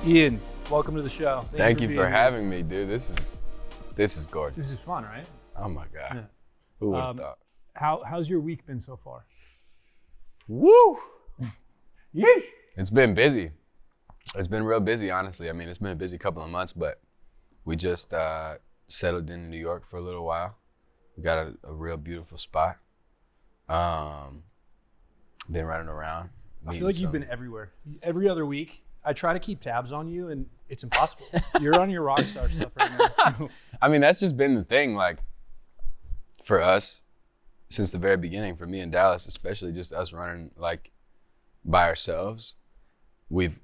Ian, welcome to the show. Thank you for having me, dude. This is gorgeous. This is fun, right? Oh my God. Yeah. Who would have thought? How's your week been so far? Woo! Yeesh. It's been busy. It's been real busy, honestly. I mean, it's been a busy couple of months, but we just settled in New York for a little while. We got a real beautiful spot. Been running around. I feel like you've been everywhere. Every other week, I try to keep tabs on you, and it's impossible. You're on your rock star stuff right now. I mean, that's just been the thing, like, for us, since the very beginning, for me in Dallas, especially just us running, like, by ourselves, we've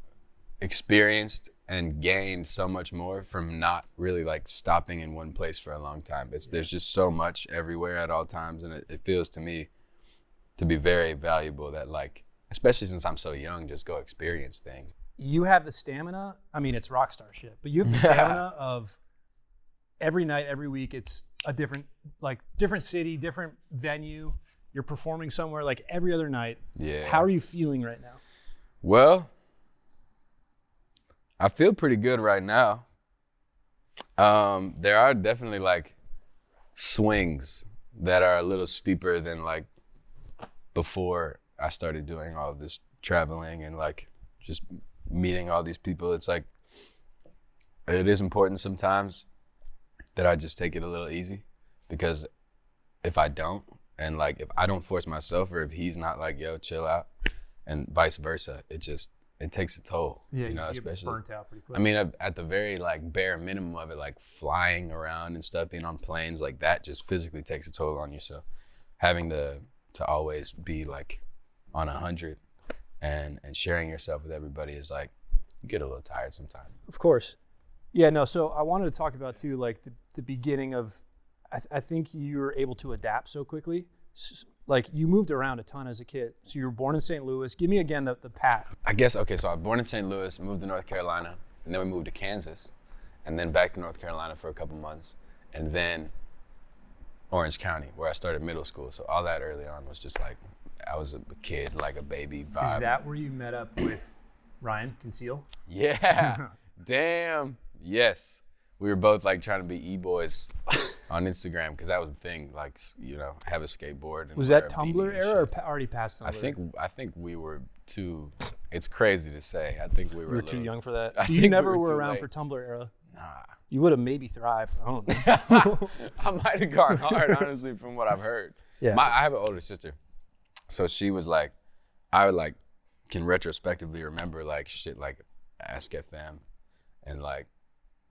experienced and gained so much more from not really, like, stopping in one place for a long time. There's just so much everywhere at all times, and it feels to me to be very valuable that, like, especially since I'm so young, just go experience things. You have the stamina. I mean, it's rock star shit, but you have the stamina of every night, every week, it's a different city, different venue. You're performing somewhere like every other night. Yeah. How are you feeling right now? Well, I feel pretty good right now. There are definitely like swings that are a little steeper than like before I started doing all of this traveling and like just meeting all these people. It's like, it is important sometimes that I just take it a little easy, because if I don't, and like if I don't force myself, or if he's not like, yo, chill out, and vice versa, it takes a toll. Yeah, you know, you especially get burnt out pretty quick. I mean, at the very like bare minimum of it, like flying around and stuff, being on planes, like that just physically takes a toll on you. So having to always be like on 100 and sharing yourself with everybody is like, you get a little tired sometimes. Of course. Yeah, no, so I wanted to talk about too, like the beginning of, I think you were able to adapt so quickly. Like you moved around a ton as a kid. So you were born in St. Louis. Give me again the path. I guess, okay, so I was born in St. Louis, moved to North Carolina, and then we moved to Kansas, and then back to North Carolina for a couple months, and then Orange County, where I started middle school. So all that early on was just like, I was a kid, like a baby vibe. Is that where you met up with Ryan Conceal? Yeah, damn, yes. We were both like trying to be e-boys on Instagram, because that was the thing, like, you know, have a skateboard. And was that Tumblr era or already past Tumblr? I think we were too, it's crazy to say. I think we were too young for that. You never were around for Tumblr era. Nah. You would have maybe thrived. I don't know. I might have gone hard, honestly, from what I've heard. Yeah. I have an older sister. So she was like, I like can retrospectively remember like shit like Ask FM and like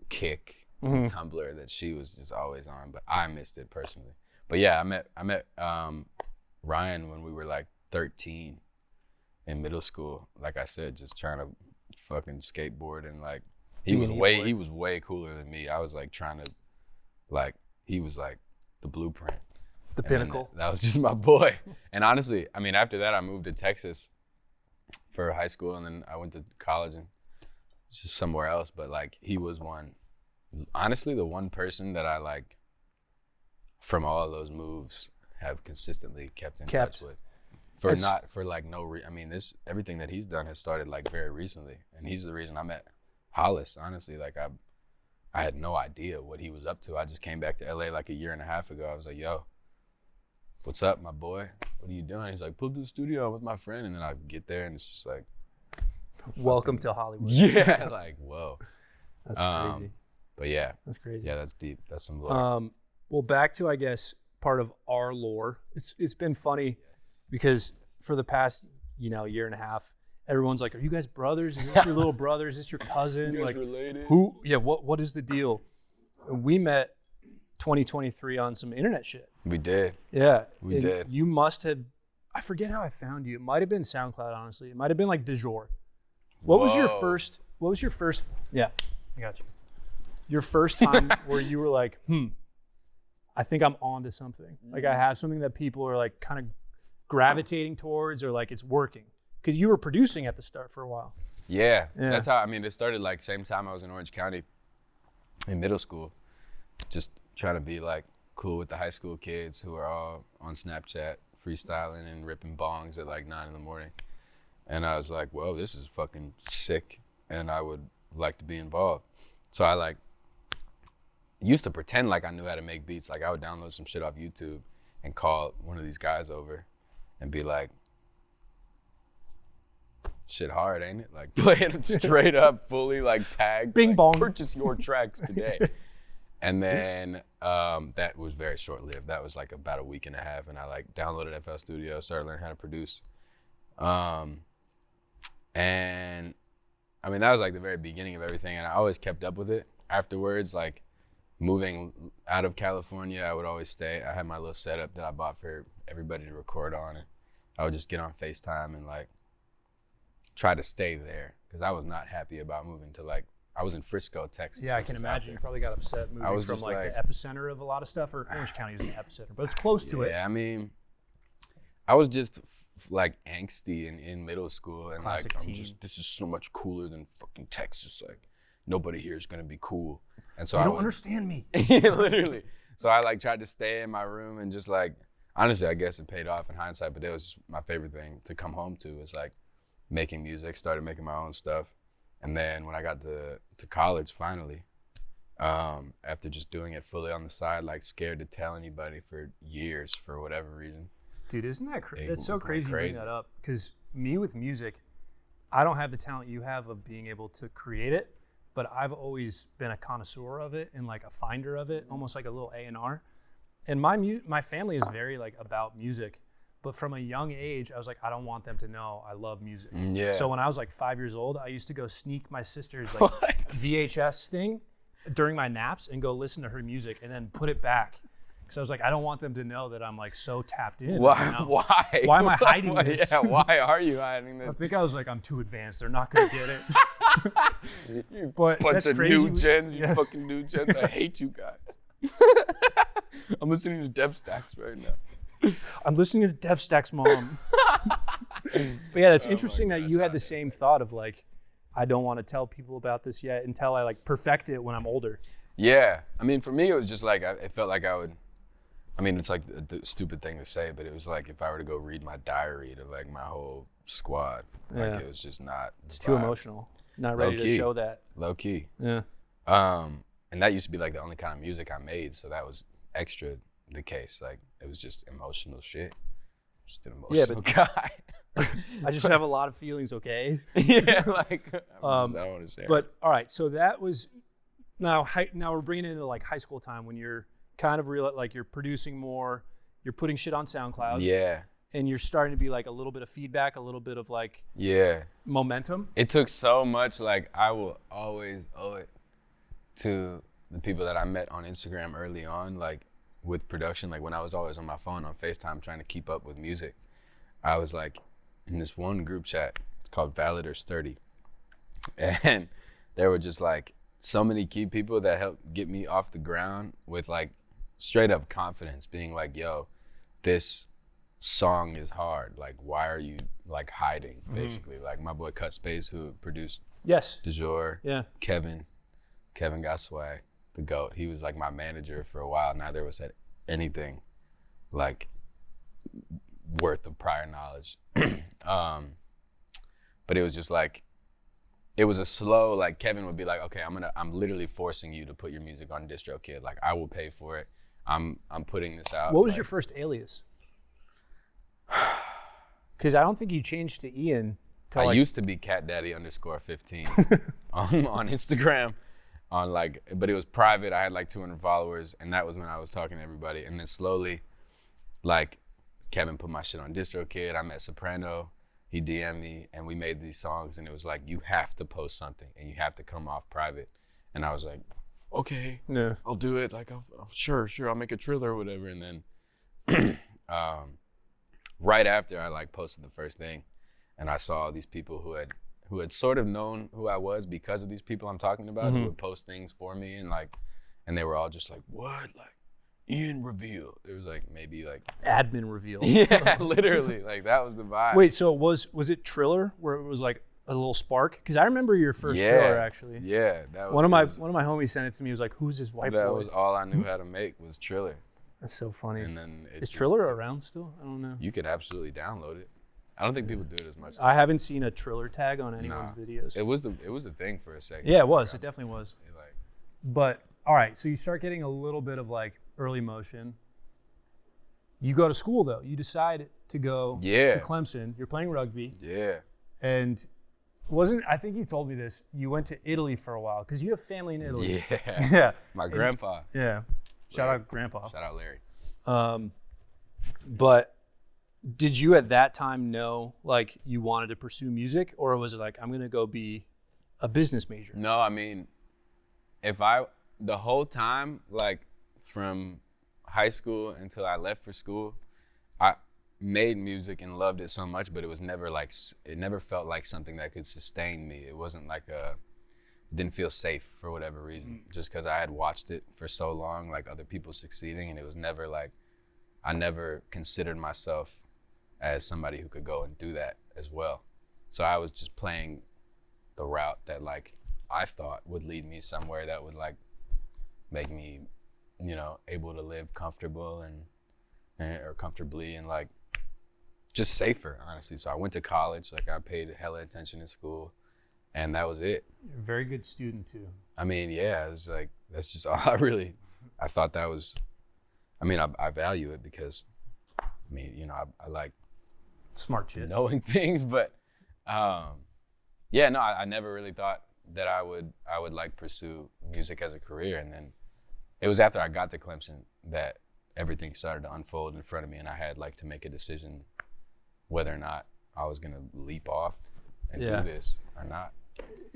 Kick and Tumblr that she was just always on, but I missed it personally. But yeah, I met Ryan when we were like 13 in middle school. Like I said, just trying to fucking skateboard, and like he was way cooler than me. I was like trying to, like, he was like the blueprint. The pinnacle. That was just my boy. And honestly, I mean, after that, I moved to Texas for high school, and then I went to college and just somewhere else. But like, he was honestly, the one person that I like from all of those moves have consistently kept in touch with. I mean, everything that he's done has started like very recently, and he's the reason I met Hollis. Honestly, like I had no idea what he was up to. I just came back to LA like a year and a half ago. I was like, yo, what's up, my boy? What are you doing? He's like, pull up to the studio with my friend. And then I get there, and it's just like, welcome to Hollywood. Yeah, like, whoa. That's crazy. But yeah. That's crazy. Yeah, that's deep. That's some lore. Well, back to, I guess, part of our lore. It's been funny because for the past, year and a half, everyone's like, are you guys brothers? Is this your little brother? Is this your cousin? You guys like, related? Who? Yeah, what is the deal? And we met 2023 on some internet shit. We did. Yeah. We did. You must have, I forget how I found you. It might have been SoundCloud, honestly. It might have been like Du Jour. What was your first, yeah, I got you. Your first time where you were like, I think I'm onto something. Like I have something that people are like kind of gravitating towards, or like it's working. Because you were producing at the start for a while. Yeah, that's how, I mean, it started like same time I was in Orange County in middle school, just trying to be like cool with the high school kids who are all on Snapchat freestyling and ripping bongs at like 9 in the morning. And I was like, whoa, this is fucking sick. And I would like to be involved. So I like used to pretend like I knew how to make beats. Like I would download some shit off YouTube and call one of these guys over and be like, shit hard, ain't it? Like playing them straight up, fully like tagged. Bing like, bong. Purchase your tracks today. And then that was very short-lived. That was like about a week and a half, and I like downloaded FL Studio, started learning how to produce. And I mean, that was like the very beginning of everything, and I always kept up with it. Afterwards, like moving out of California, I would always stay. I had my little setup that I bought for everybody to record on, and I would just get on FaceTime and like try to stay there because I was not happy about moving to like, I was in Frisco, Texas. Yeah, I can imagine you probably got upset moving from like the epicenter of a lot of stuff, or Orange County is the epicenter, but it's close to it. Yeah, I mean, I was just like angsty in middle school, and Classic like, teen. this is so much cooler than fucking Texas. Like, nobody here is gonna be cool. And so You I don't understand me. literally. So I like tried to stay in my room and just like, honestly, I guess it paid off in hindsight, but it was just my favorite thing to come home to was like making music, started making my own stuff. And then when I got to college finally, after just doing it fully on the side, like scared to tell anybody for years for whatever reason. Dude, isn't that crazy? It's so went crazy you bring that up, because me with music, I don't have the talent you have of being able to create it, but I've always been a connoisseur of it and like a finder of it, almost like a little A&R. And my family is very like about music, but from a young age, I was like, I don't want them to know I love music. Yeah. So when I was like 5 years old, I used to go sneak my sister's like VHS thing during my naps and go listen to her music and then put it back. Because I was like, I don't want them to know that I'm like so tapped in. Why? You know? Why? Why am I hiding this? Yeah, why are you hiding I this? think I was like, I'm too advanced. They're not gonna get it. You But bunch that's of crazy. new gens, Yeah. you fucking new gens. I hate you guys. I'm listening to Dev Stacks right now. I'm listening to Dev Stack's mom. But yeah, it's Oh my interesting God, that you had the that's same thought of like, I don't want to tell people about this yet until I like perfect it when I'm older. Yeah, I mean, for me, it was just like, it felt like I would, I mean, it's like the stupid thing to say, but it was like if I were to go read my diary to like my whole squad, like Yeah. it was just not. It's too emotional. Not ready to Low-key. show that. Low key. Yeah. And that used to be like the only kind of music I made, so that was extra the case. Like it was just emotional shit. Just an emotional guy. I just have a lot of feelings, okay? Yeah, like I don't want to share. But all right, so that was now we're bringing it into like high school time when you're kind of real, like you're producing more, you're putting shit on SoundCloud. Yeah. And you're starting to be like a little bit of feedback, a little bit of like momentum. It took so much. Like I will always owe it to the people that I met on Instagram early on, like with production. Like when I was always on my phone on FaceTime trying to keep up with music, I was like in this one group chat called Valid or Sturdy, and there were just like so many key people that helped get me off the ground with like straight up confidence, being like, yo, this song is hard. Like, why are you like hiding? Basically, like my boy Cut Space, who produced Du Jour, Kevin got swag, the GOAT. He was like my manager for a while. Neither of us had anything like worth of prior knowledge. But it was just like, it was a slow, like Kevin would be like, okay, I'm literally forcing you to put your music on DistroKid. Like I will pay for it. I'm putting this out. What was your first alias? Because I don't think you changed to Ian. I used to be CatDaddy_15 on Instagram, but it was private. I had like 200 followers, and that was when I was talking to everybody. And then slowly, like Kevin put my shit on DistroKid. I met Soprano. He DM'd me, and we made these songs. And it was like, you have to post something, and you have to come off private. And I was like, okay, I'll do it. Like, sure, I'll make a Triller or whatever. And then right after I like posted the first thing, and I saw all these people who had sort of known who I was because of these people I'm talking about, who would post things for me, and they were all just like, what? Like, Ian reveal. It was like maybe like admin reveal. Yeah, literally. Like that was the vibe. Wait, so was it Triller where it was like a little spark? Because I remember your first Triller actually. Yeah, that was one of my homies sent it to me. He was like, "Who's this white boy?" That was all I knew how to make was Triller. That's so funny. And then is Triller around still? I don't know. You could absolutely download it. I don't think people do it as much. I haven't seen a Triller tag on anyone's videos. It was a thing for a second. Yeah, it was. It definitely was. Like, but all right, so you start getting a little bit of like early motion. You go to school though. You decide to go to Clemson. You're playing rugby. Yeah. And I think you told me this. You went to Italy for a while because you have family in Italy. Yeah. Yeah. My grandpa. Yeah. Shout out Grandpa. Shout out Larry. But did you at that time know like you wanted to pursue music, or was it like I'm gonna go be a business major? No, I mean, the whole time, like from high school until I left for school, I made music and loved it so much, but it was never like, it never felt like something that could sustain me. It wasn't like it didn't feel safe for whatever reason, just because I had watched it for so long, like other people succeeding, and it was never like, I never considered myself as somebody who could go and do that as well. So I was just playing the route that like I thought would lead me somewhere that would like make me, you know, able to live comfortable or comfortably and like just safer, honestly. So I went to college, like I paid hella attention in school, and that was it. You're a very good student too. I mean, yeah, it was like, that's just all I thought that was, I mean, I value it because, I mean, you know, I like smart shit, knowing things, but yeah, no, I never really thought that I would like pursue music as a career. And then it was after I got to Clemson that everything started to unfold in front of me, and I had like to make a decision whether or not I was gonna leap off and do this or not.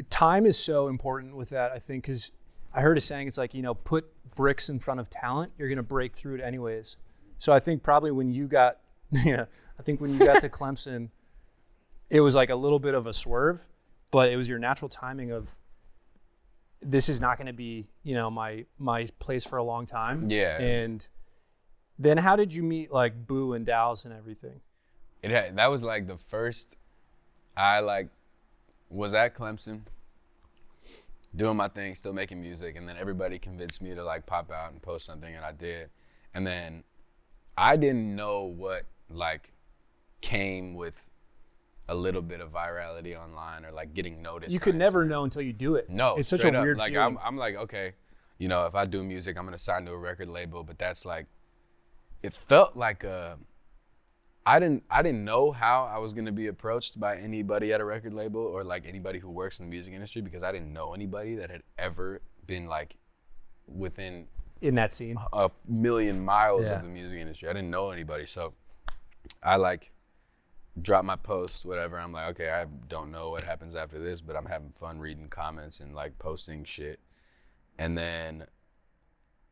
Time is so important with that, I think, because I heard a saying, it's like, you know, put bricks in front of talent, you're gonna break through it anyways. So I think probably when you got, to Clemson, it was like a little bit of a swerve, but it was your natural timing of, this is not gonna be, you know, my place for a long time. Yeah. And then how did you meet like Boo and Dallas and everything? That was like the first, I like was at Clemson doing my thing, still making music, and then everybody convinced me to like pop out and post something, and I did. And then I didn't know what like came with a little bit of virality online or like getting noticed. You could never know until you do it. No, it's such a weird like feeling. I'm like, okay, you know, if I do music, I'm gonna sign to a record label, but that's like, it felt like I didn't know how I was gonna be approached by anybody at a record label or like anybody who works in the music industry, because I didn't know anybody that had ever been like within in that scene a million miles of the music industry. I didn't know anybody, so I like dropped my post, whatever. I'm like, okay, I don't know what happens after this, but I'm having fun reading comments and like posting shit, and then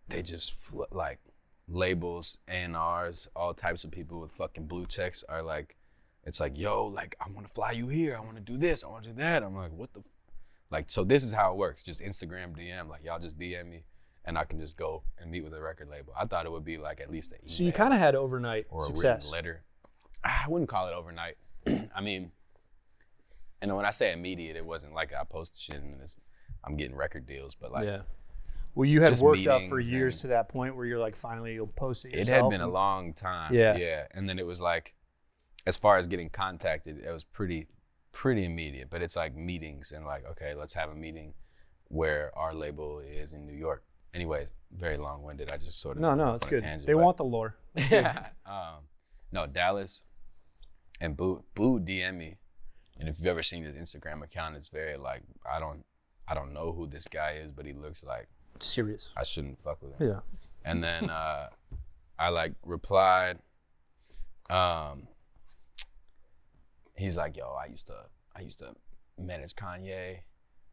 they just like labels, A&Rs, all types of people with fucking blue checks are like, it's like, yo, like, I want to fly you here. I want to do this. I want to do that. I'm like, what the, like, so this is how it works. Just Instagram DM, like, y'all just DM me and I can just go and meet with a record label. I thought it would be like at least an email. So you kind of had overnight or success. a written letter. I wouldn't call it overnight. I mean, and when I say immediate, it wasn't like I posted shit and I'm getting record deals, but like, well, you had worked up for years to that point where you're like, finally you'll post it yourself. It had been a long time. Yeah. And then it was like, as far as getting contacted, it was pretty immediate, but it's like meetings and like, okay, let's have a meeting where our label is in New York. Anyways, very long-winded. I just sort of No, it's good. They want the lore. Yeah. No, Dallas and Boo DM me. And if you've ever seen his Instagram account, it's very like, I don't know who this guy is, but he looks like serious. I shouldn't fuck with him. Yeah. And then I like replied. He's like, yo, I used to manage Kanye,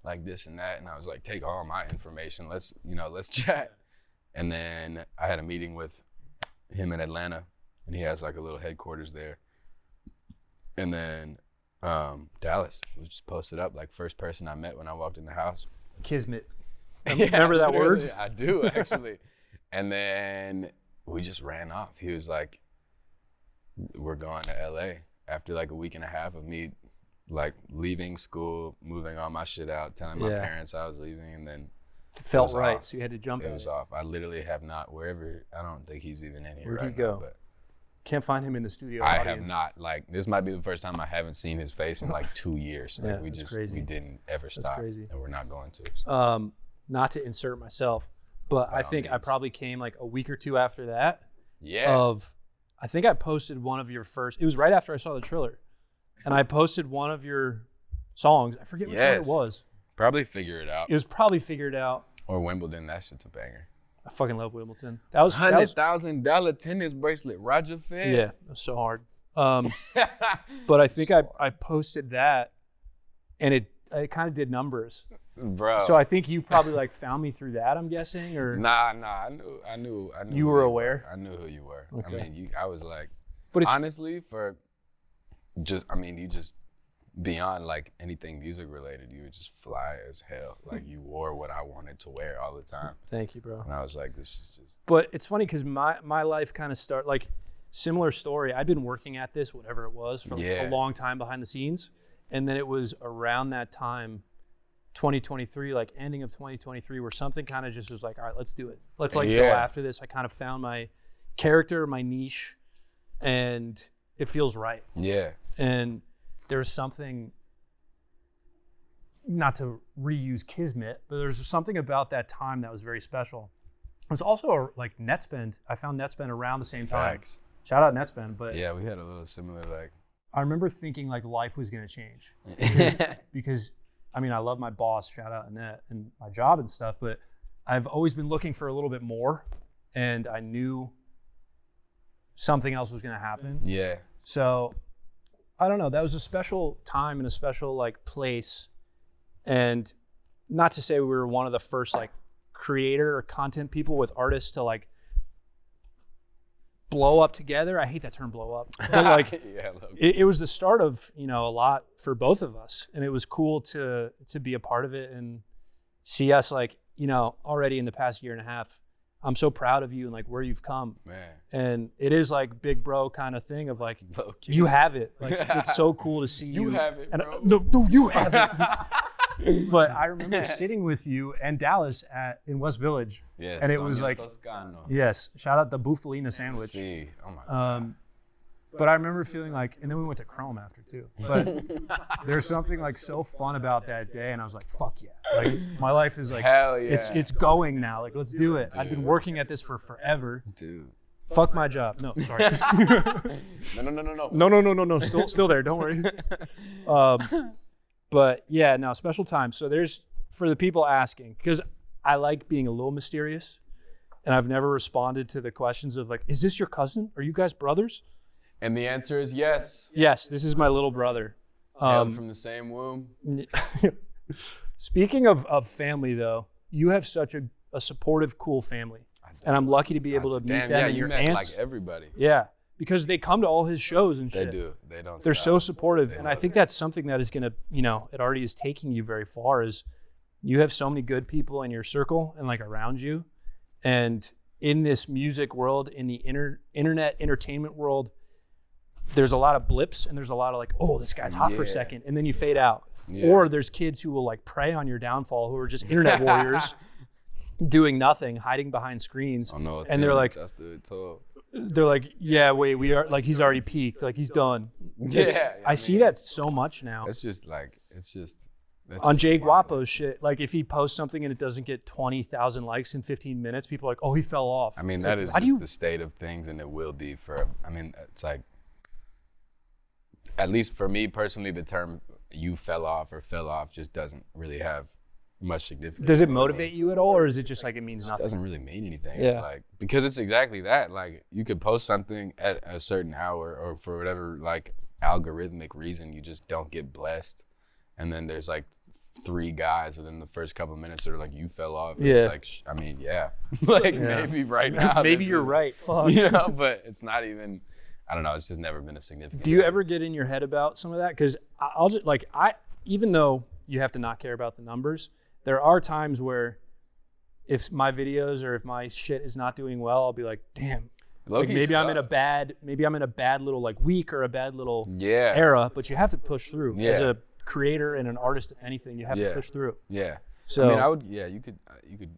like this and that. And I was like, take all my information. Let's chat. And then I had a meeting with him in Atlanta, and he has like a little headquarters there. And then Dallas was just posted up, like first person I met when I walked in the house. Kismet. Remember that word? I do, actually. And then we just ran off. He was like, we're going to LA after like a week and a half of me like leaving school, moving all my shit out, telling my parents I was leaving, and then it felt right, so you had to jump in. It was off. I literally have not, I don't think he's even in here Where'd right he go? now, but Can't find him in the studio. I audience. have not. Like, this might be the first time I haven't seen his face in like 2 years. Like, Yeah, we didn't ever stop, crazy. and we're not going to. So. Not to insert myself, but I think I probably came like a week or two after that. Yeah. I think I posted one of your first. It was right after I saw the Triller, and I posted one of your songs. I forget which one it was. Probably Figure It Out. It was probably Figured Out. Or Wimbledon. That shit's a banger. I fucking love Wimbledon. That was $100,000 tennis bracelet. Roger Federer. Yeah, it was so hard. But I think I posted that, and it kind of did numbers. Bro. So I think you probably like found me through that. I'm guessing, or Nah. I knew. You were aware. I knew who you were. Okay. I mean, I was like, but honestly, you just beyond like anything music related, you would just fly as hell. Like you wore what I wanted to wear all the time. Thank you, bro. And I was like, this is just. But it's funny because my life kind of started like similar story. I'd been working at this, whatever it was, for like a long time behind the scenes, and then it was around that time. 2023, like ending of 2023, where something kind of just was like, all right, let's do it. Let's like go after this. I kind of found my character, my niche, and it feels right. Yeah. And there's something, not to reuse Kismet, but there's something about that time that was very special. It was also like Netspend. I found Netspend around the same time. Facts. Shout out Netspend. But yeah, we had a little similar like. I remember thinking like life was gonna change because I mean, I love my boss, shout out Annette, and my job and stuff, but I've always been looking for a little bit more, and I knew something else was going to happen. Yeah. So, I don't know, that was a special time and a special, like, place, and not to say we were one of the first, like, creator or content people with artists to, like, blow up together. I hate that term, blow up. But like, it was the start of, you know, a lot for both of us, and it was cool to be a part of it and see us, like, you know, already in the past year and a half. I'm so proud of you and like where you've come. Man. And it is like big bro kind of thing of like, you have it. Like, it's so cool to see you. You have it, bro. No, you have it. But I remember sitting with you and Dallas in West Village. Yes. And it was like, Toscano. Yes. Shout out the Bufalina sandwich. See. Oh my God. But I remember feeling like, and then we went to Chrome after too. But there's something like so fun about that day, and I was like, "Fuck yeah!" Like my life is like, hell yeah. It's going now. Like let's do it. Dude. I've been working at this for forever. Dude. Fuck my job. No, sorry. No. Still there. Don't worry. But yeah, no, special time. So there's for the people asking, because I like being a little mysterious, and I've never responded to the questions of like, "Is this your cousin? Are you guys brothers?" And the answer is yes. Yes, this is my little brother. From the same womb. Speaking of family, though, you have such a supportive, cool family. And I'm lucky to be able to meet them and your aunts. Like everybody. Yeah, because they come to all his shows and shit. They do. They don't They're stop. so supportive. And I think that's something that is going to, you know, it already is taking you very far is you have so many good people in your circle and like around you. And in this music world, in the internet entertainment world, there's a lot of blips and there's a lot of like, oh, this guy's hot for a second. And then you fade out. Yeah. Or there's kids who will like prey on your downfall who are just internet warriors doing nothing, hiding behind screens. Oh, no, and they're like, yeah, wait, we are like, he's already peaked. Like he's done. I see that so much now. It's just on Jay Guapo's shit. Like if he posts something and it doesn't get 20,000 likes in 15 minutes, people are like, oh, he fell off. I mean, it's that like, is just the state of things, and it will be for, I mean, it's like, at least for me personally, the term you fell off just doesn't really have much significance. Does it motivate you at all, or is it just like it means nothing? It doesn't really mean anything. Yeah. It's like, because it's exactly that. Like you could post something at a certain hour, or for whatever like algorithmic reason, you just don't get blessed. And then there's like 3 guys within the first couple of minutes that are like, you fell off. Yeah. It's like, I mean, yeah. Like maybe right now. Maybe you're right. Fuck. You know, but it's not even, I don't know. It's just never been a significant. Do you ever get in your head about some of that? Because I'll just like, even though you have to not care about the numbers, there are times where if my videos or if my shit is not doing well, I'll be like, damn. Like maybe I'm in a bad little like week or a bad little era, but you have to push through. As a creator and an artist, anything, you have to push through. Yeah. So I mean,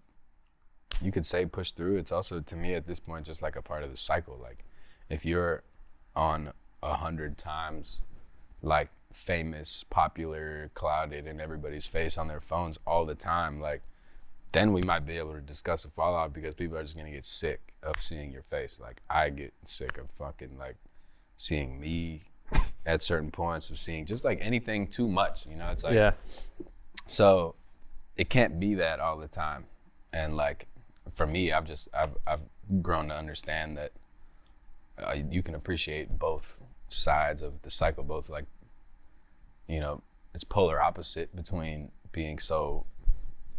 you could say push through. It's also, to me at this point, just like a part of the cycle. Like if you're on 100 times like famous, popular, clouded in everybody's face on their phones all the time, like then we might be able to discuss a fallout because people are just gonna get sick of seeing your face. Like I get sick of fucking like seeing me at certain points, of seeing just like anything too much, you know? It's like, so it can't be that all the time. And like, for me, I've grown to understand that you can appreciate both sides of the cycle, both like, you know, it's polar opposite between being so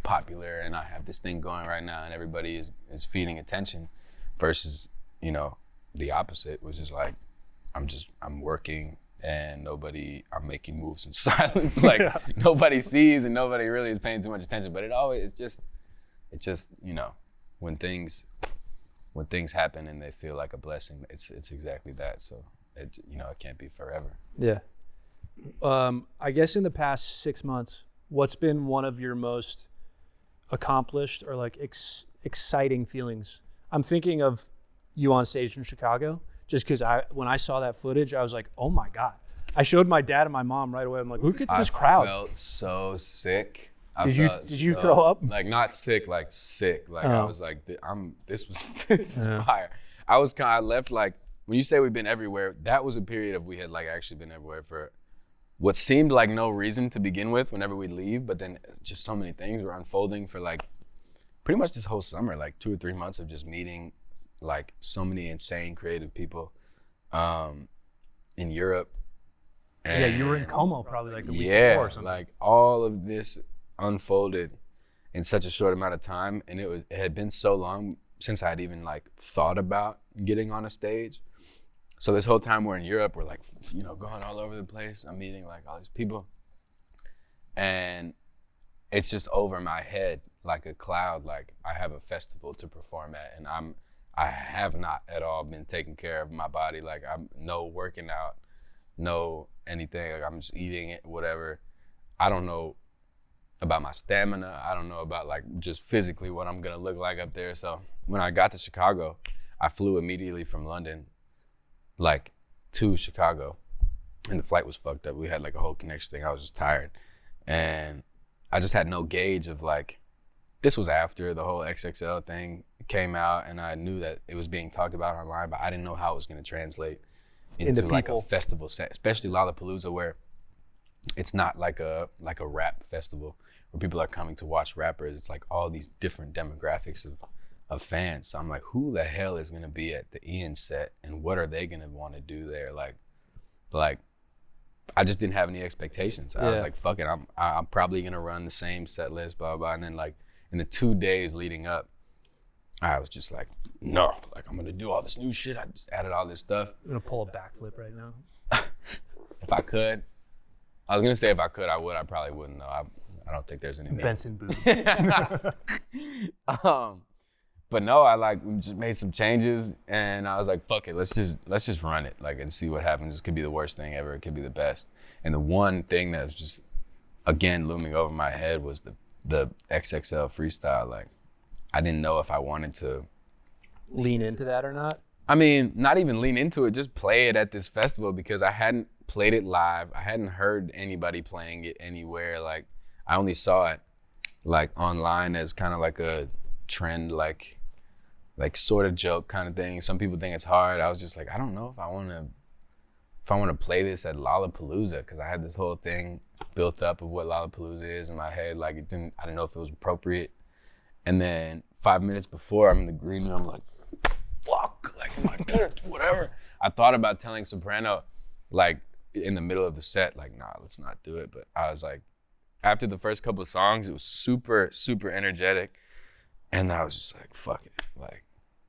popular and I have this thing going right now and everybody is feeding attention versus, you know, the opposite, which is like, I'm working and I'm making moves in silence. Like nobody sees and nobody really is paying too much attention, but it's just, you know, when things happen and they feel like a blessing, it's exactly that. So it, you know, it can't be forever. Yeah. I guess in the past 6 months, what's been one of your most accomplished or like exciting feelings? I'm thinking of you on stage in Chicago, just because when I saw that footage, I was like, oh my God. I showed my dad and my mom right away. I'm like, look at this crowd. I felt so sick. Did you throw up? Like not sick, like sick. Like I was like, this is fire. I left like, when you say we've been everywhere, that was a period of we had like actually been everywhere for what seemed like no reason to begin with whenever we'd leave, but then just so many things were unfolding for like pretty much this whole summer, like 2 or 3 months of just meeting like so many insane creative people in Europe. And yeah, you were in Como probably like the week before or something. Like all of this unfolded in such a short amount of time, and it had been so long since I'd even like thought about getting on a stage. So this whole time we're in Europe, we're like, you know, going all over the place. I'm meeting like all these people, and it's just over my head like a cloud. Like I have a festival to perform at, and I have not at all been taking care of my body. Like I'm no working out, no anything. Like I'm just eating it, whatever. I don't know about my stamina. I don't know about like just physically what I'm gonna look like up there. So when I got to Chicago, I flew immediately from London, like to Chicago, and the flight was fucked up. We had like a whole connection thing. I was just tired, and I just had no gauge of like, this was after the whole XXL thing came out, and I knew that it was being talked about online, but I didn't know how it was gonna translate into like a festival set, especially Lollapalooza, where it's not like a rap festival where people are coming to watch rappers. It's like all these different demographics of fans. So I'm like, who the hell is gonna be at the Ian set, and what are they gonna want to do there? Like I just didn't have any expectations. I was like, fuck it, I'm probably gonna run the same set list, blah, blah. And then like in the 2 days leading up, I was just like, no, like I'm gonna do all this new shit. I just added all this stuff. I'm gonna pull a backflip right now. If I could. I was gonna say if I could, I would. I probably wouldn't though. I don't think there's any need. Benson boot. But no, I like just made some changes, and I was like, fuck it, let's just run it, like, and see what happens. This could be the worst thing ever. It could be the best. And the one thing that was just again looming over my head was the XXL freestyle. Like, I didn't know if I wanted to lean into that or not. I mean, not even lean into it, just play it at this festival, because I hadn't played it live. I hadn't heard anybody playing it anywhere. Like, I only saw it like online as kind of like a trend, like sort of joke kind of thing. Some people think it's hard. I was just like, I don't know if I want to play this at Lollapalooza, because I had this whole thing built up of what Lollapalooza is in my head. Like, I didn't know if it was appropriate. And then 5 minutes before, I'm in the green room, like, fuck, like, am I gonna do whatever? I thought about telling Soprano, like, in the middle of the set, like, nah, let's not do it. But I was like, after the first couple of songs, it was super, super energetic. And I was just like, fuck it, like,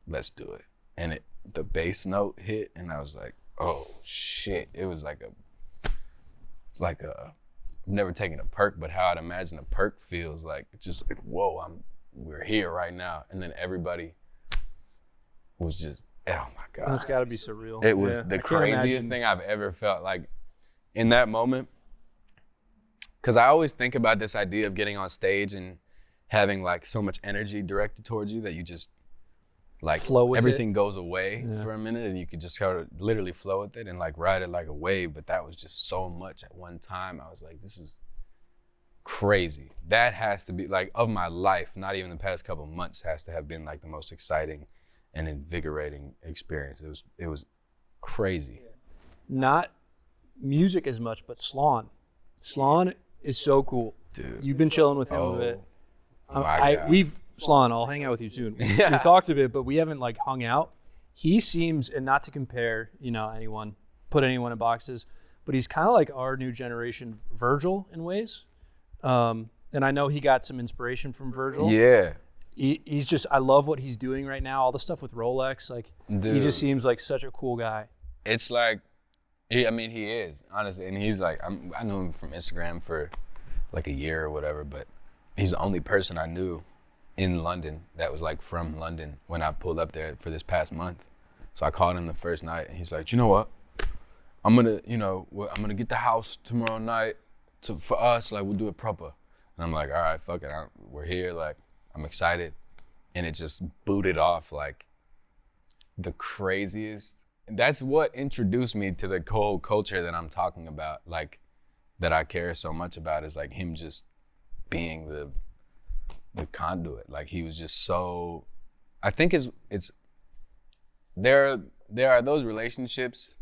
let's do it. And the bass note hit, and I was like, oh shit. It was like I've never taken a perk, but how I'd imagine a perk feels like. It's just like, whoa, we're here right now. And then everybody was just, oh my God. That's gotta be surreal. It was the craziest thing I've ever felt, like, in that moment. Because I always think about this idea of getting on stage and having like so much energy directed towards you that you just like flow with everything goes away Yeah. for a minute, and you could just kind of literally flow with it and like ride it like a wave. But that was just so much at one time. I was like, this is crazy. That has to be like, of my life, not even the past couple months, has to have been like the most exciting and invigorating experience. It was crazy. Not music as much, but Slon. Slon is so cool. Dude. You've been chilling with him a bit. My God. We've Slon, I'll hang out with you soon. Yeah. We've talked a bit, but we haven't like hung out. He seems, and not to compare, put anyone in boxes, but he's kind of like our new generation Virgil in ways. And I know he got some inspiration from Virgil. Yeah. He's just, I love what he's doing right now. All the stuff with Rolex, like Dude. he just seems like such a cool guy. It's like, he is, honestly. And he's like, I knew him from Instagram for like a year or whatever, but he's the only person I knew in London that was like from London when I pulled up there for this past month. So I called him the first night, and he's like, you know what? I'm gonna get the house tomorrow night for us, like we'll do it proper. And I'm like, all right, fuck it, we're here, like I'm excited. And it just booted off like the craziest. That's what introduced me to the whole culture that I'm talking about, like that I care so much about, is like him just being the conduit. Like he was just so, I think it's there are those relationships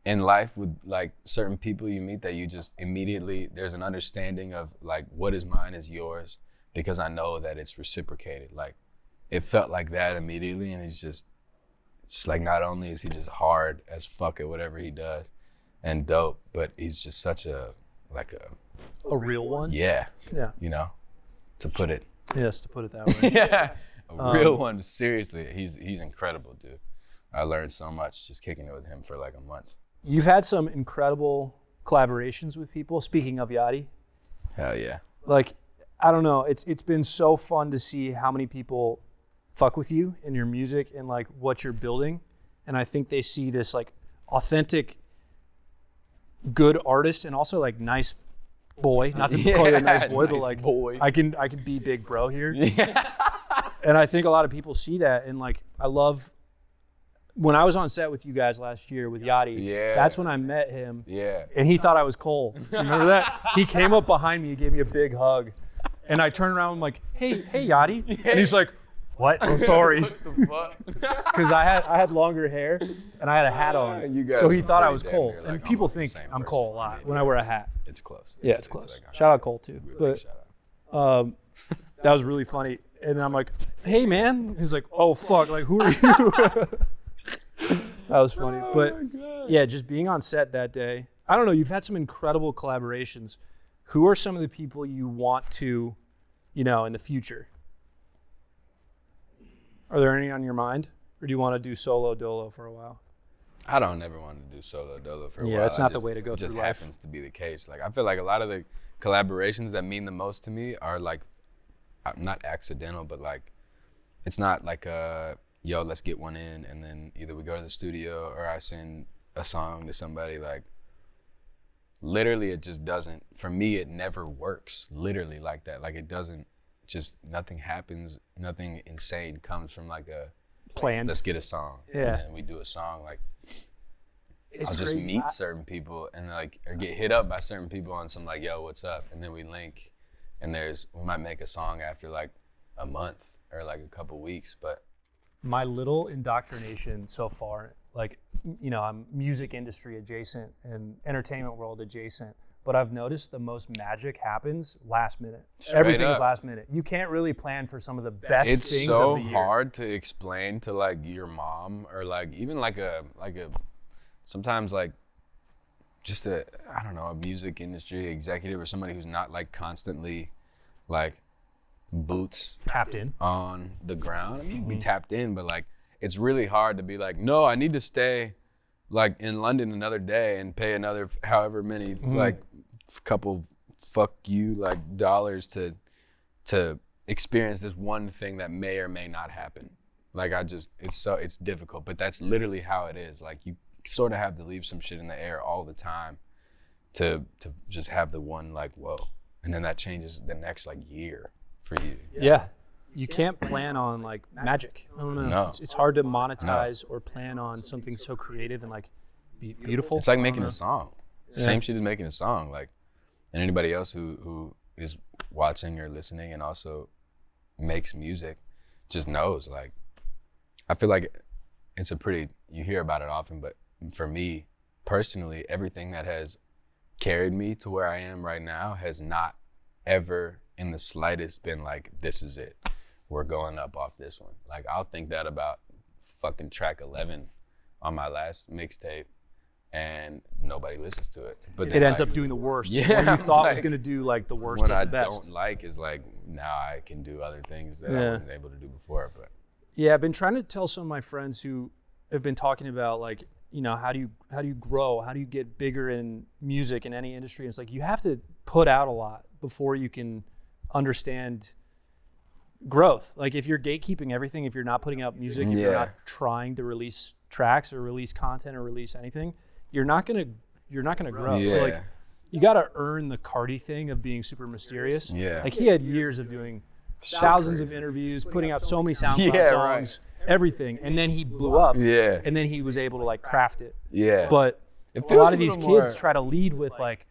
in life with like certain people you meet that you just immediately, there's an understanding of like what is mine is yours, because I know that it's reciprocated. Like it felt like that immediately, and it's like not only is he just hard as fuck at whatever he does and dope, but he's just such a real one. Yeah. Yeah. To put it. Yes, to put it that way. Yeah. A real one. Seriously, he's incredible, dude. I learned so much just kicking it with him for like a month. You've had some incredible collaborations with people. Speaking of Yachty, Hell yeah. like I don't know, it's been so fun to see how many people fuck with you and your music and like what you're building, and I think they see this like authentic, good artist and also like nice boy. Not to call you a nice boy, but like boy. I can be big bro here. Yeah. And I think a lot of people see that, and like I love. When I was on set with you guys last year with Yachty, Yeah. that's when I met him. Yeah. And he thought I was Cole. Remember that? He came up behind me, gave me a big hug. And I turned around and I'm like, hey Yachty. And he's like, what? I'm sorry. What the fuck? Because I had longer hair and I had a hat on. You guys So he were thought I pretty was damn Cole. near, And like, people almost the think same I'm person. Cole a lot Yeah, when I wear a hat. It's close. Yeah, it's close. like Shout out Cole too. really But shout out. that was really funny. And then I'm like, hey man. He's like, oh fuck, like who are you? That was funny. But yeah, just being on set that day. I don't know, you've had some incredible collaborations. Who are some of the people you want to, in the future? Are there any on your mind? Or do you want to do solo dolo for a while? I don't ever want to do solo dolo for a while. Yeah, it's not the way to go It just through life. happens to be the case. Like I feel like a lot of the collaborations that mean the most to me are like not accidental, but like it's not like yo, let's get one in, and then either we go to the studio or I send a song to somebody. Like literally it just doesn't, for me it never works literally like that. Like it doesn't, just nothing happens, nothing insane comes from like a Planned. let's get a song. Yeah. And then we do a song. Like It's I'll just crazy. meet certain people and like, or get hit up by certain people on some like, yo, what's up? And then we link, and we might make a song after like a month or like a couple weeks. But My little indoctrination so far, like, I'm music industry adjacent and entertainment world adjacent, but I've noticed the most magic happens last minute. Everything's up. last minute. You can't really plan for some of the best it's things so of the year. hard to explain to like your mom or like even like a sometimes like just a music industry executive or somebody who's not like constantly like boots Tapped in. on the ground. I mean, you can be tapped in, but like it's really hard to be like, no, I need to stay like in London another day and pay another however many like couple fuck you like dollars to experience this one thing that may or may not happen. Like it's difficult, but that's literally how it is. Like you sort of have to leave some shit in the air all the time to just have the one like whoa, and then that changes the next like year for you. Yeah. you can't plan on like magic. I don't know. No. It's hard to monetize or plan on something so creative and like beautiful. It's like making a song. Yeah. Same shit as making a song. Like, and anybody else who is watching or listening and also makes music just knows, like, I feel like it's you hear about it often, but for me personally, everything that has carried me to where I am right now has not ever in the slightest been like, this is it. We're going up off this one. Like, I'll think that about fucking track 11 on my last mixtape and nobody listens to it. But it ends up doing the worst. Yeah, what you thought like, was gonna do like the worst what is I the best. don't like is like, now I can do other things that I wasn't able to do before. But yeah, I've been trying to tell some of my friends who have been talking about like, you know, how do you grow? How do you get bigger in music in any industry? And it's like you have to put out a lot before you can understand growth. Like if you're gatekeeping everything, if you're not putting out music, if you're not trying to release tracks or release content or release anything, you're not gonna grow. Yeah. So like you gotta earn the Cardi thing of being super mysterious. Yeah. Like he had years of doing thousands of interviews, putting out so many SoundCloud songs, everything, and then he blew up. Yeah. And then he was able to like craft it. Yeah. But It a feels lot of a these little kids more- try to lead with like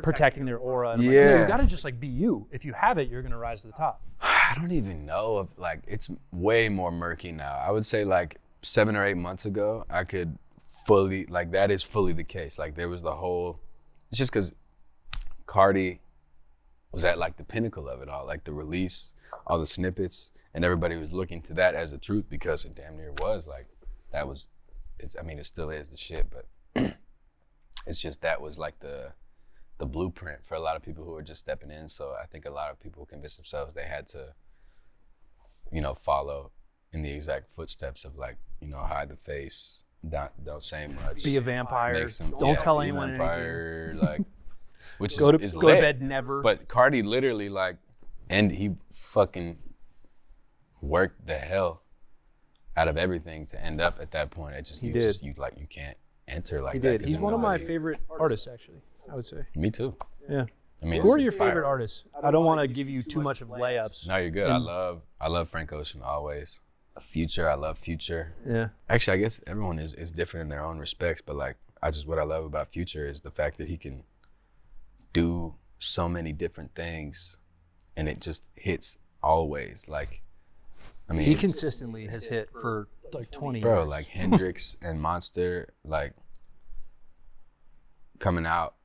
protecting their aura. And I'm like, Yeah. no, you gotta just like be you. If you have it, you're gonna rise to the top. I don't even know if like, it's way more murky now. I would say like 7 or 8 months ago, I could fully, like that is fully the case. Like there was the whole, it's just because Cardi was at like the pinnacle of it all, like the release, all the snippets, and everybody was looking to that as the truth because it damn near was like, that was, I mean, it still is the shit, but it's just that was like the blueprint for a lot of people who were just stepping in. So I think a lot of people convinced themselves they had to, you know, follow in the exact footsteps of like, you know, hide the face, don't say much. Be a vampire. Make some- Don't tell be a anyone vampire, like, which Go is to lit. bed never. But Cardi literally like, and he fucking worked the hell out of everything to end up at that point. It's just, He you did. just, you like, you can't enter like He that. did. 'cause He's then one of my nobody- favorite artists, actually, I would say. Me too. Yeah. I mean, Who are it's your fire. favorite artists? I don't want to give you too much of layups. No, you're good. And- I love Frank Ocean always. Future, I love Future. Yeah. Actually, I guess everyone is different in their own respects, but like what I love about Future is the fact that he can do so many different things and it just hits always. Like, I mean, He consistently has hit for like 20 bro, years. like Hendrix and Monster, like coming out.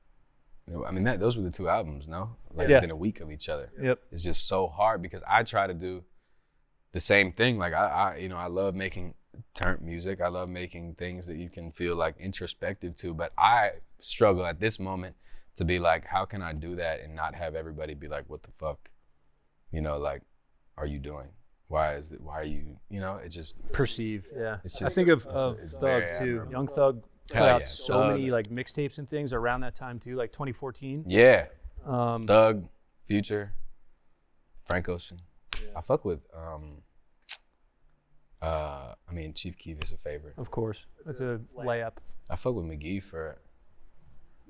I mean, those were the 2 albums, no? Like Yeah. within a week of each other. Yep. It's just so hard because I try to do the same thing. Like I love making turnt music. I love making things that you can feel like introspective to, but I struggle at this moment to be like, how can I do that and not have everybody be like, what the fuck? You know, like, are you doing? Why are you, you know, it just, Perceive, yeah. It's I just- think of it's Thug very too. admirable. Young Thug put Hell out yeah, so Thug. many like mixtapes and things around that time too, like 2014. yeah. Um, Thug, Future, Frank Ocean. I fuck with, I mean, Chief Keef is a favorite. of course, that's a layup. I fuck with McGee for.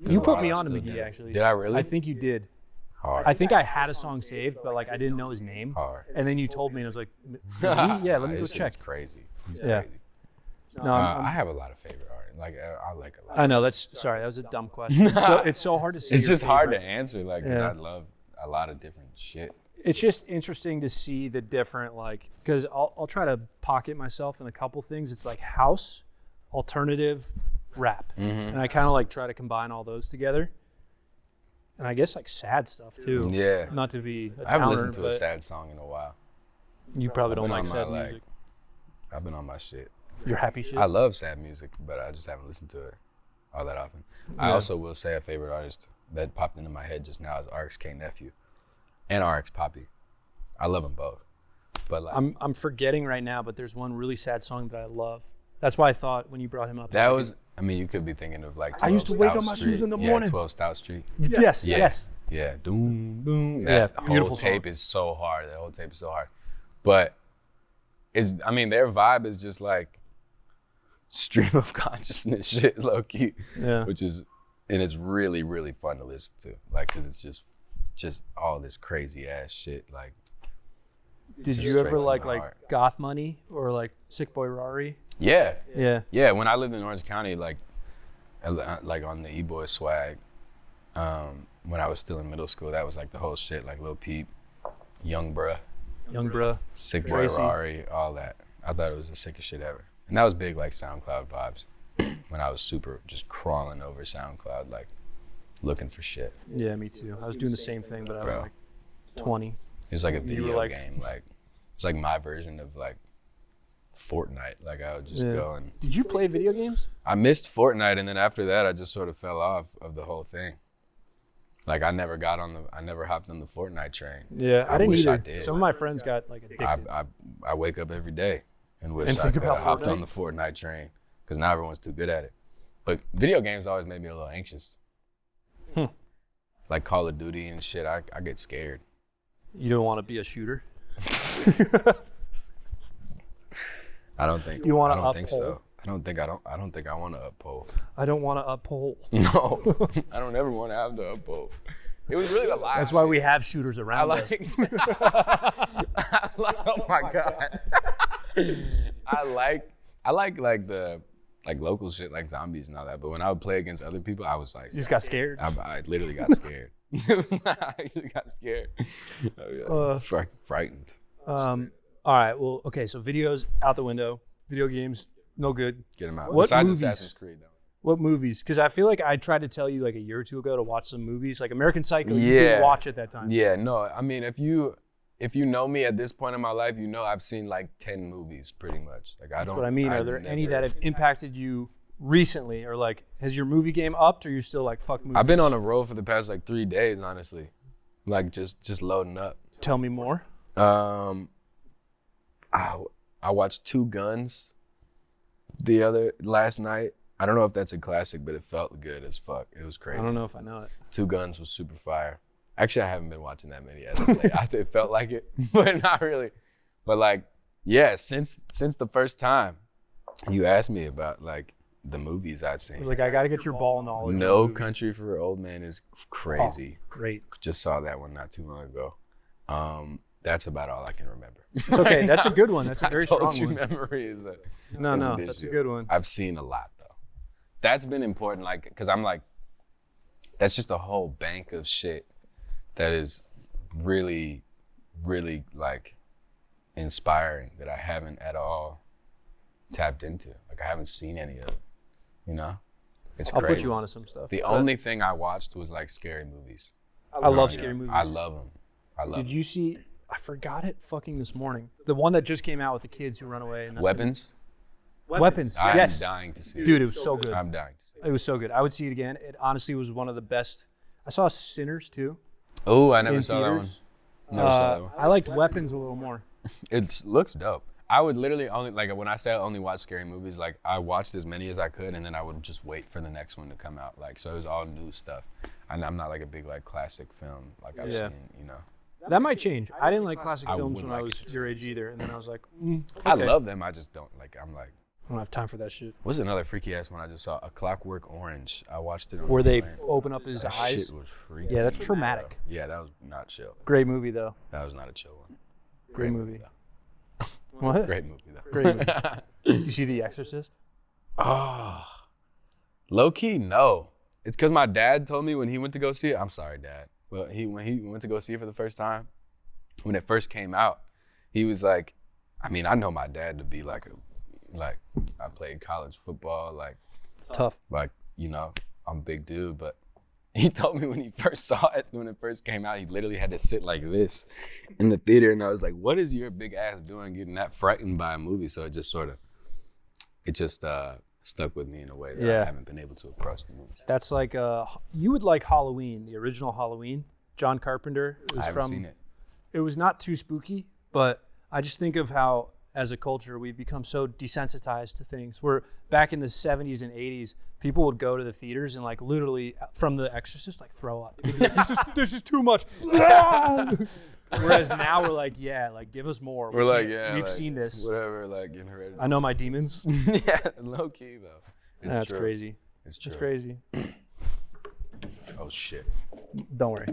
You put me I on to still McGee do. actually. Did I really? I think you did. Hard. I think I had a song saved, but like I didn't know his name. Hard. And then you told me, and I was like, McGee? Yeah, let me go His shit check. is crazy. He's Yeah. crazy. No, I'm- I have a lot of favorite art. Like I like a lot. I know that's sorry, that was a dumb question. So it's so hard to say. It's your just hard to favorite. answer, like, because Yeah. I love a lot of different shit. It's just interesting to see the different like because I'll try to pocket myself in a couple things. It's like house, alternative, rap, and I kind of like try to combine all those together. And I guess like sad stuff too. Yeah. Not to be a I haven't downer, listened to a but sad song in a while. You probably don't been like on my, sad like, music. I've been on my shit. You're happy shit. I love sad music, but I just haven't listened to it all that often. I Yeah. also will say a favorite artist that popped into my head just now is RXK Nephew and RX Poppy. I love them both. But like I'm forgetting right now, but there's one really sad song that I love. That's why I thought when you brought him up. that was, I mean, you could be thinking of like 12 I used to wake Stout up my Street. shoes in the Yeah, morning. 12 Stout Street. yes, Yeah. yes. Yeah, doom, doom. Yeah, That whole beautiful tape song. is so hard. That whole tape is so hard. But I mean, their vibe is just like stream of consciousness shit, low key. Yeah. Which is, and it's really, really fun to listen to. Like, cause it's just all this crazy ass shit. Like, Did Just you straight ever from like the heart. Goth Money or like Sick Boy Rari? Yeah. Yeah. Yeah, when I lived in Orange County, like on the E-Boy swag, when I was still in middle school, that was like the whole shit, like Lil Peep, Young Bruh, Sick Boy Tracy. Rari, all that. I thought it was the sickest shit ever. And that was big like SoundCloud vibes when I was super just crawling over SoundCloud, like looking for shit. Yeah, me too. I was doing the same thing, but I was Bro. like 20. It was like a You were video like- game, like it's like my version of like Fortnite. Like I would just Yeah. go and Did you play video games? I missed Fortnite, and then after that, I just sort of fell off of the whole thing. Like I never hopped on the Fortnite train. Yeah, I didn't wish either. I did. Some of my friends got like addicted. I wake up every day and wish And I think could about have hopped Fortnite? on the Fortnite train because now everyone's too good at it. But video games always made me a little anxious. Like Call of Duty and shit, I get scared. You don't want to be a shooter? I don't think. You wanna I don't think uphold? so. I don't think I want to uphold. I don't want to uphold. No, I don't ever want to have the uphold. It was really the last. That's why shit. we have shooters I around us. like. Oh my god. I like the local shit like zombies and all that. But when I would play against other people, I was like, You just got scared. I literally got scared. I just got scared. Frightened. All right. Well, okay. So videos out the window. Video games, no good. Get them out. What Besides movies? Assassin's Creed, though. What movies? Because I feel like I tried to tell you like a year or two ago to watch some movies, like American Psycho. You Yeah. didn't watch at that time. Yeah, no. I mean, if you know me at this point in my life, you know I've seen like 10 movies pretty much. Like That's what I mean. Are there any that have impacted you recently, or like has your movie game upped, or you're still like fuck movies? I've been on a roll for the past like 3 days, honestly. Like just loading up. Tell me more. I watched Two Guns last night. I don't know if that's a classic, but it felt good as fuck. It was crazy. I don't know if I know it. Two Guns was super fire. Actually, I haven't been watching that many as of late. It felt like it, but not really. But like, yeah, since the first time you asked me about like the movies I'd I was seen. like, I gotta get your ball knowledge. on No movies. Country for Old Men is crazy. Oh, great. Just saw that one not too long ago. That's about all I can remember. It's okay. That's a good one. That's a very I told strong you one. memory is No, an that's a issue. good one. I've seen a lot though. That's been important, like, because I'm like, that's just a whole bank of shit that is really, really like inspiring that I haven't at all tapped into. Like I haven't seen any of it, you know? It's I'll crazy. put you onto some stuff. The But only thing I watched was like scary movies. I love growing scary up. movies. I love them. Did you see? I forgot it fucking this morning. The one that just came out with the kids who run away. And Weapons? Weapons. I'm Yes. dying to see Dude, it. it was so good. I'm dying to see it. It was so good. I would see it again. It honestly was one of the best. I saw Sinners too. Oh, I never in saw that one. theaters. Never saw that one. I liked Weapons a little more. It looks dope. I would literally only, like when I say I only watch scary movies, like I watched as many as I could and then I would just wait for the next one to come out. Like, so it was all new stuff. And I'm not like a big like classic film like I've Yeah. seen, you know. That might change. I didn't like classic I films wouldn't when I like was it. your age either. And then I was like, I okay. love them. I just don't like, I'm like, I don't have time for that shit. what's another freaky ass one I just saw? A Clockwork Orange. I watched it on Where the they plane. open up his That eyes. shit was freaky. Yeah, that's traumatic. Yeah, that was not chill. Great movie though. That was not a chill one. Great movie. though. What? Great movie though. Great movie. Did you see The Exorcist? Oh, low key, no. It's because my dad told me when he went to go see it. I'm sorry, Dad. But when he went to go see it for the first time, when it first came out, he was like, I mean, I know my dad to be like I played college football, Tough. you know, I'm a big dude, but he told me when he first saw it, when it first came out, he literally had to sit like this in the theater. And I was like, what is your big ass doing getting that frightened by a movie? So it just stuck with me in a way that Yeah. I haven't been able to approach the movies. That's like you would like Halloween, the original Halloween. John Carpenter. It was I haven't from. seen it. It was not too spooky, but I just think of how, as a culture, we've become so desensitized to things. Where back in the 70s and 80s, people would go to the theaters and like literally from The Exorcist like throw up. They'd be like, this is too much. Whereas now we're like, yeah, like give us more. We're like, yeah, we've like, seen this. Whatever, like getting ready. I know my demons. Yeah, low key though. It's That's true. crazy. It's true. It's crazy. Oh shit. Don't worry.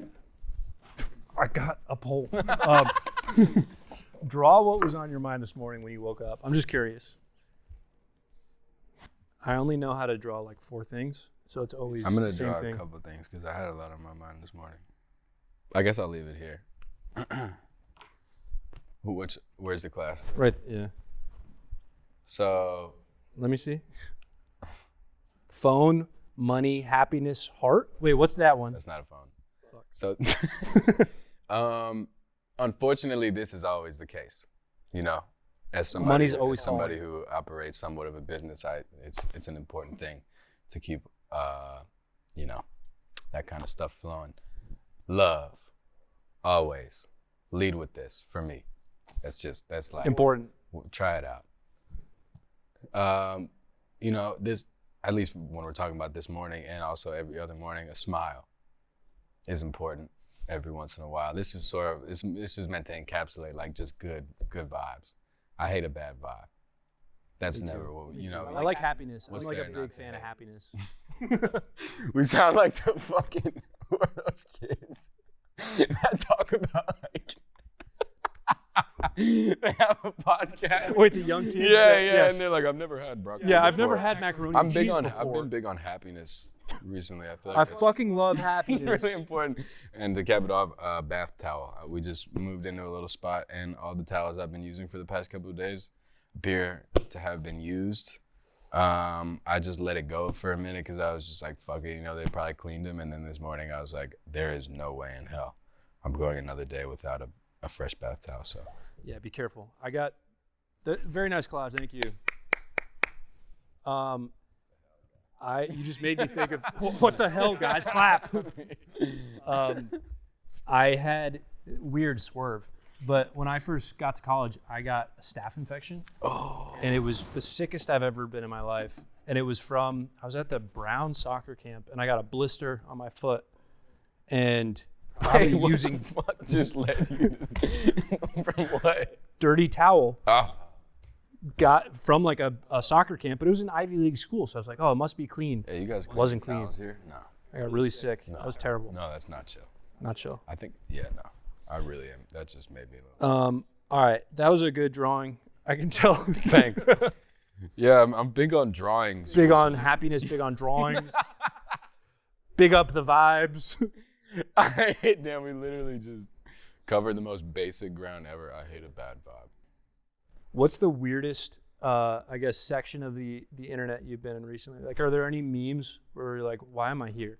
I got a pole. Draw what was on your mind this morning when you woke up. I'm just curious. I only know how to draw like 4 things, so it's always I'm gonna the same draw thing. a couple things because I had a lot on my mind this morning. I guess I'll leave it here. Where's the class? Right, yeah. So Let me see. Phone, money, happiness, heart. Wait, what's that one? that's not a phone. Fuck. So, unfortunately, this is always the case. You know, as somebody, Money's always as somebody who operates somewhat of a business, it's an important thing to keep, you know, that kind of stuff flowing. Love, always lead with this for me. That's like Important. Try it out. You know, this, at least when we're talking about this morning and also every other morning, a smile is important every once in a while. This is this is meant to encapsulate like just good vibes. I hate a bad vibe. That's Me never too. what, Me you too. know. I like happiness. I'm what's like a there not big to fan of hate? happiness. We sound like the fucking, who are those kids that talk about like, they have a podcast. Wait, the young kids? Yeah, Yes. and they're like, I've never had broccoli Yeah, I've before. never had macaroni I'm and big cheese on, before. I've been big on happiness recently. I feel I like it's fucking love happiness. really important. And to cap it off, bath towel. We just moved into a little spot, and all the towels I've been using for the past couple of days appear to have been used. I just let it go for a minute because I was just like, fuck it, you know, they probably cleaned them. And then this morning I was like, there is no way in hell I'm going another day without a fresh bath towel. So Yeah, be careful. I got very nice collabs. Thank you. You just made me think of what the hell, guys? Clap. I had weird swerve, but when I first got to college, I got a staph infection. Oh. And it was the sickest I've ever been in my life. And it was I was at the Brown soccer camp, and I got a blister on my foot. And Hey, what using the fuck just led you from what? dirty towel. Oh. Got from like a soccer camp, but it was an Ivy League school, so I was like, oh, it must be clean. Hey, you guys Wasn't clean clean. towels here? No. I got really sick. That was terrible. No, that's not chill. Not chill. I think, yeah, no. I really am. That just made me a little. All right, that was a good drawing. I can tell. Thanks. Yeah, I'm big on drawings. Big on happiness, big on drawings. Big up the vibes. I hate, damn, we literally just covered the most basic ground ever. I hate a bad vibe. What's the weirdest, I guess, section of the internet you've been in recently? Like, are there any memes where you're like, why am I here?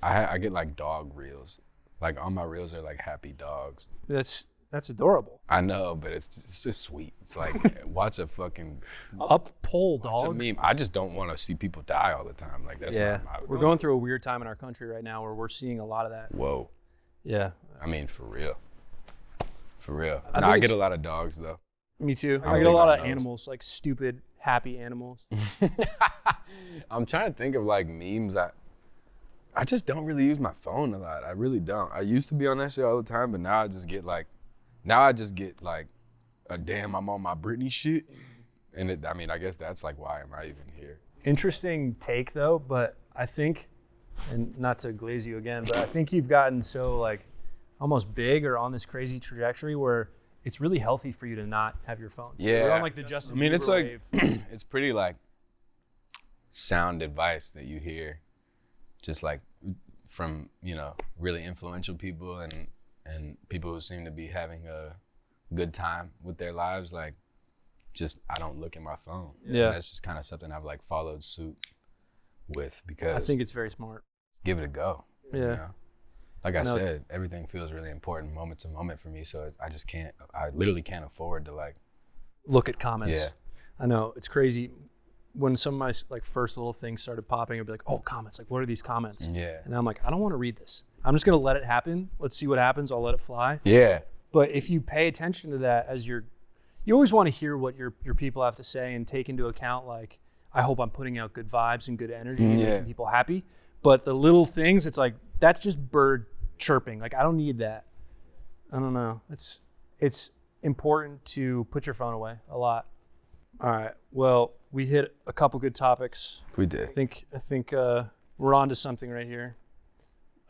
I get like dog reels. Like on my reels are like happy dogs. That's adorable. I know, but it's just sweet. It's like, watch a fucking Up pole, watch a dog. meme. I just don't want to see people die all the time. Like that's Yeah, not my. we're going through a weird time in our country right now where we're seeing a lot of that. Whoa. Yeah, I mean, for real. For real. I No, think I get it's- a lot of dogs though. me too. I'm I get a big lot on of those. animals, like stupid, happy animals. I'm trying to think of like memes. I just don't really use my phone a lot. I really don't. I used to be on that shit all the time, but now I just get like, a damn, I'm on my Britney shit. And I mean, I guess that's like why am I even here? Interesting take though, but I think, and not to glaze you again, but I think you've gotten so like almost big or on this crazy trajectory where it's really healthy for you to not have your phone. Yeah. We're on like the Justin I mean, Bieber it's like, wave. it's pretty like sound advice that you hear just like from, you know, really influential people and people who seem to be having a good time with their lives. Like, just, I don't look at my phone. Yeah. And that's just kind of something I've like followed suit with because I think it's very smart. give it a go. Yeah. You know? Like I No. said, everything feels really important moment to moment for me. So I literally can't afford to like, Look at comments. Yeah. I know, it's crazy. When some of my like first little things started popping, I'd be like, oh, comments, like what are these comments? yeah. And I'm like, I don't want to read this. I'm just gonna let it happen. Let's see what happens. I'll let it fly. Yeah. But if you pay attention to that as you always want to hear what your people have to say and take into account, like, I hope I'm putting out good vibes and good energy and Yeah. making people happy. But the little things, it's like, that's just bird chirping. Like, I don't need that. I don't know. It's important to put your phone away a lot. All right. Well, we hit a couple good topics. We I did. think we're on to something right here.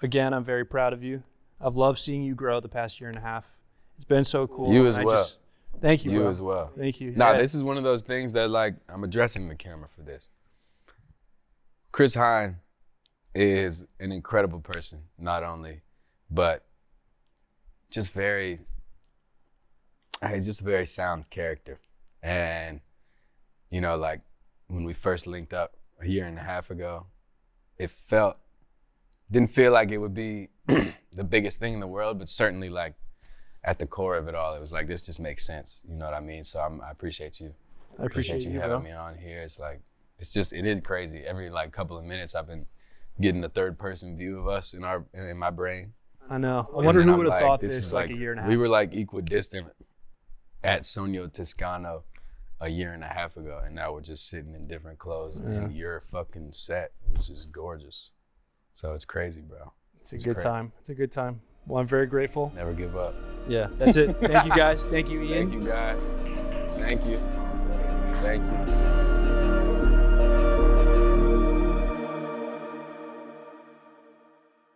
Again, I'm very proud of you. I've loved seeing you grow the past year and a half. It's been so cool. You as And well. Thank you, You bro. as well. Thank you. Nah, Yeah. this is one of those things that like I'm addressing the camera for this. Chris Heyn is an incredible person, not only, but just just a very sound character. And, you know, like when we first linked up a year and a half ago, it didn't feel like it would be the biggest thing in the world, but certainly like at the core of it all, it was like, this just makes sense. You know what I mean? So I appreciate you. I appreciate you, having bro. me on here. It's like, it is crazy. Every like couple of minutes, I've been getting a third person view of us in my brain. I know. I And wonder then who I'm would have like, thought this this is like a year and a half. We were like equidistant at Sonio Toscano a year and a half ago, and now we're just sitting in different clothes in your fucking set, which is gorgeous. So it's crazy, bro. It's a good time. It's a good time. Well, I'm very grateful. Never give up. Yeah, that's it. Thank you, guys. Thank you, Ian. Thank you, guys. Thank you. Thank you.